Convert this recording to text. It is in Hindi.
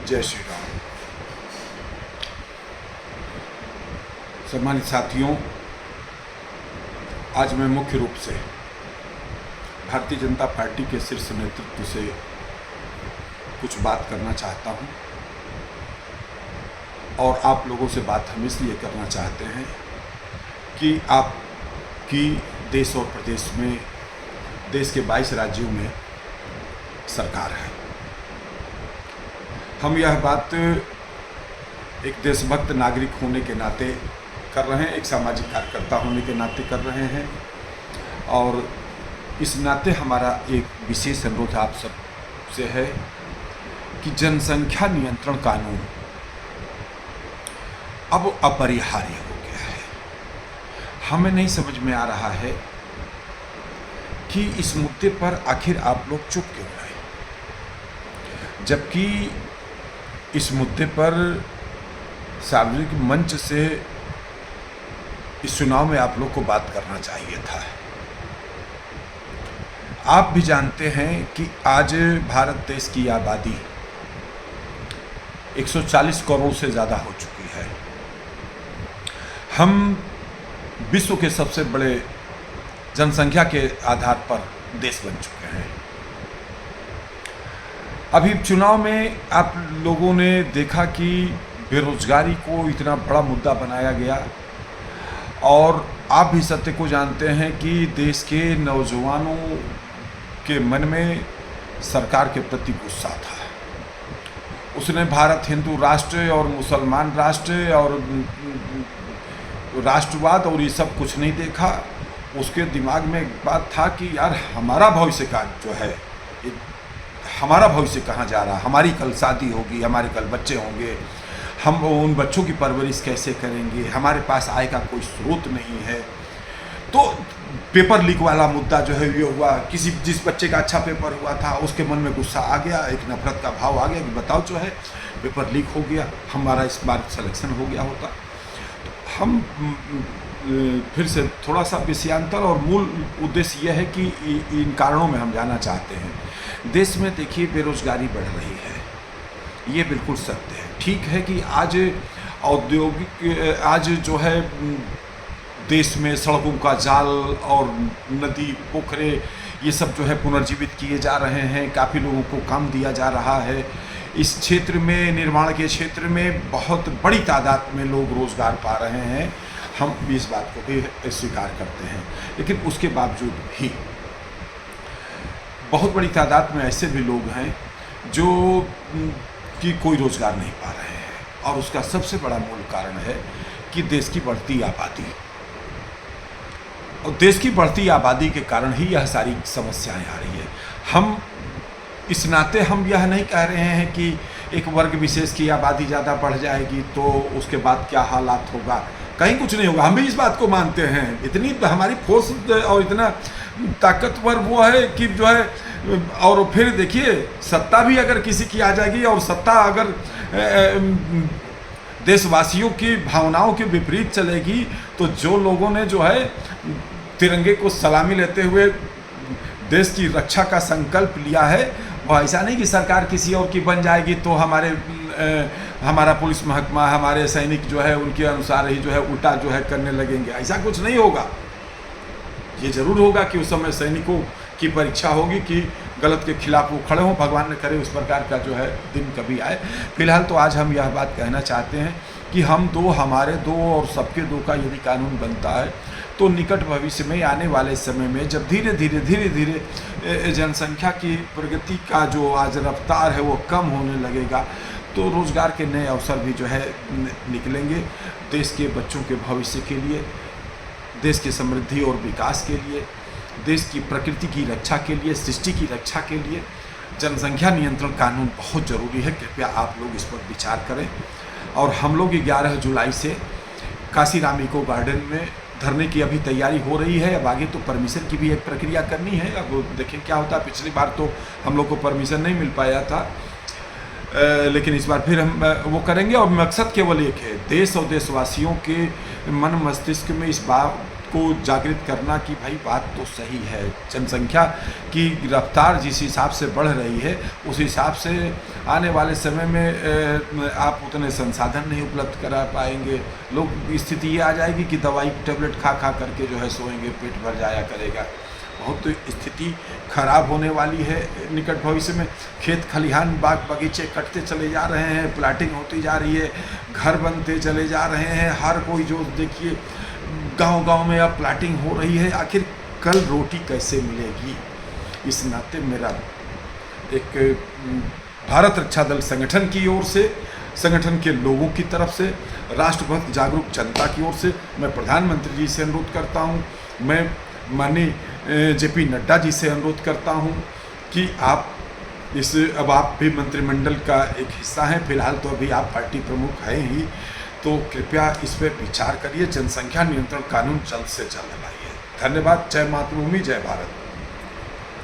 जय श्री राम। सम्मानित साथियों, आज मैं मुख्य रूप से भारतीय जनता पार्टी के शीर्ष नेतृत्व से कुछ बात करना चाहता हूं और आप लोगों से बात हम इसलिए करना चाहते हैं कि आपकी देश और प्रदेश में, देश के 22 राज्यों में सरकार है। हम यह बात एक देशभक्त नागरिक होने के नाते कर रहे हैं, एक सामाजिक कार्यकर्ता होने के नाते कर रहे हैं और इस नाते हमारा एक विशेष अनुरोध आप सब से है कि जनसंख्या नियंत्रण कानून अब अपरिहार्य हो गया है। हमें नहीं समझ में आ रहा है कि इस मुद्दे पर आखिर आप लोग चुप क्यों रहे, जबकि इस मुद्दे पर सार्वजनिक मंच से इस चुनाव में आप लोग को बात करना चाहिए था। आप भी जानते हैं कि आज भारत देश की आबादी 140 करोड़ से ज़्यादा हो चुकी है। हम विश्व के सबसे बड़े जनसंख्या के आधार पर देश बन चुके हैं। अभी चुनाव में आप लोगों ने देखा कि बेरोजगारी को इतना बड़ा मुद्दा बनाया गया और आप भी सत्य को जानते हैं कि देश के नौजवानों के मन में सरकार के प्रति गुस्सा था। उसने भारत हिंदू राष्ट्र और मुसलमान राष्ट्र और राष्ट्रवाद और ये सब कुछ नहीं देखा। उसके दिमाग में एक बात था कि यार हमारा भविष्य का जो है, हमारा भविष्य कहाँ जा रहा, हमारी कल शादी होगी, हमारे कल बच्चे होंगे, हम उन बच्चों की परवरिश कैसे करेंगे, हमारे पास आय का कोई स्रोत नहीं है। तो पेपर लीक वाला मुद्दा जो है ये हुआ, जिस बच्चे का अच्छा पेपर हुआ था उसके मन में गुस्सा आ गया, एक नफरत का भाव आ गया कि बताओ जो है पेपर लीक हो गया, हमारा इस बार सिलेक्शन हो गया होता। तो हम फिर से थोड़ा सा विषयांतर और मूल उद्देश्य यह है कि इन कारणों में हम जाना चाहते हैं। देश में देखिए बेरोजगारी बढ़ रही है, ये बिल्कुल सत्य है। ठीक है कि आज जो है देश में सड़कों का जाल और नदी पोखरे ये सब जो है पुनर्जीवित किए जा रहे हैं, काफ़ी लोगों को काम दिया जा रहा है। इस क्षेत्र में, निर्माण के क्षेत्र में बहुत बड़ी तादाद में लोग रोज़गार पा रहे हैं, हम इस बात को भी स्वीकार करते हैं। लेकिन उसके बावजूद भी बहुत बड़ी तादाद में ऐसे भी लोग हैं जो कि कोई रोज़गार नहीं पा रहे हैं और उसका सबसे बड़ा मूल कारण है कि देश की बढ़ती आबादी, और देश की बढ़ती आबादी के कारण ही यह सारी समस्याएं आ रही है। हम इस नाते हम यह नहीं कह रहे हैं कि एक वर्ग विशेष की आबादी ज़्यादा बढ़ जाएगी तो उसके बाद क्या हालात होगा, कहीं कुछ नहीं होगा। हम भी इस बात को मानते हैं। इतनी हमारी फोर्स और इतना ताकतवर वो है कि जो है, और फिर देखिए सत्ता भी अगर किसी की आ जाएगी और सत्ता अगर देशवासियों की भावनाओं के विपरीत चलेगी तो जो लोगों ने जो है तिरंगे को सलामी लेते हुए देश की रक्षा का संकल्प लिया है, वो ऐसा नहीं कि सरकार किसी और की बन जाएगी तो हमारा पुलिस महकमा, हमारे सैनिक जो है उनके अनुसार ही जो है उल्टा जो है करने लगेंगे। ऐसा कुछ नहीं होगा। ये जरूर होगा कि उस समय सैनिकों की परीक्षा होगी कि गलत के खिलाफ वो खड़े हों, भगवान ने करे उस प्रकार का जो है दिन कभी आए। फिलहाल तो आज हम यह बात कहना चाहते हैं कि हम दो, हमारे दो और सबके दो का यदि कानून बनता है तो निकट भविष्य में आने वाले समय में जब धीरे धीरे जनसंख्या की प्रगति का जो आज रफ्तार है वो कम होने लगेगा तो रोज़गार के नए अवसर भी जो है निकलेंगे। देश के बच्चों के भविष्य के लिए, देश की समृद्धि और विकास के लिए, देश की प्रकृति की रक्षा के लिए, सृष्टि की रक्षा के लिए जनसंख्या नियंत्रण कानून बहुत ज़रूरी है। कृपया आप लोग इस पर विचार करें। और हम लोग 11 जुलाई से काशीराम इको गार्डन में धरने की अभी तैयारी हो रही है। अब आगे तो परमिशन की भी एक प्रक्रिया करनी है, अब देखें क्या होता है। पिछली बार तो हम लोग को परमिशन नहीं मिल पाया था, लेकिन इस बार फिर हम वो करेंगे। और मकसद केवल एक है, देश और देशवासियों के मन मस्तिष्क में इस बात को जागृत करना कि भाई बात तो सही है, जनसंख्या की रफ्तार जिस हिसाब से बढ़ रही है उस हिसाब से आने वाले समय में आप उतने संसाधन नहीं उपलब्ध करा पाएंगे। लोग स्थिति ये आ जाएगी कि दवाई टेबलेट खा खा करके जो है सोएंगे, पेट भर जाया करेगा। बहुत स्थिति खराब होने वाली है निकट भविष्य में। खेत खलिहान बाग बगीचे कटते चले जा रहे हैं, प्लाटिंग होती जा रही है, घर बनते चले जा रहे हैं। हर कोई जो देखिए गांव-गांव में अब प्लाटिंग हो रही है। आखिर कल रोटी कैसे मिलेगी? इस नाते मेरा एक भारत रक्षा दल संगठन की ओर से, संगठन के लोगों की तरफ से, राष्ट्रभक्त जागरूक जनता की ओर से मैं प्रधानमंत्री जी से अनुरोध करता हूँ, मैं माननीय जेपी नड्डा जी से अनुरोध करता हूँ कि आप अब आप भी मंत्रिमंडल का एक हिस्सा हैं, फिलहाल तो अभी आप पार्टी प्रमुख हैं ही, तो कृपया इस पर विचार करिए। जनसंख्या नियंत्रण कानून जल्द से जल्द लाइए। धन्यवाद। जय मातृभूमि, जय भारत।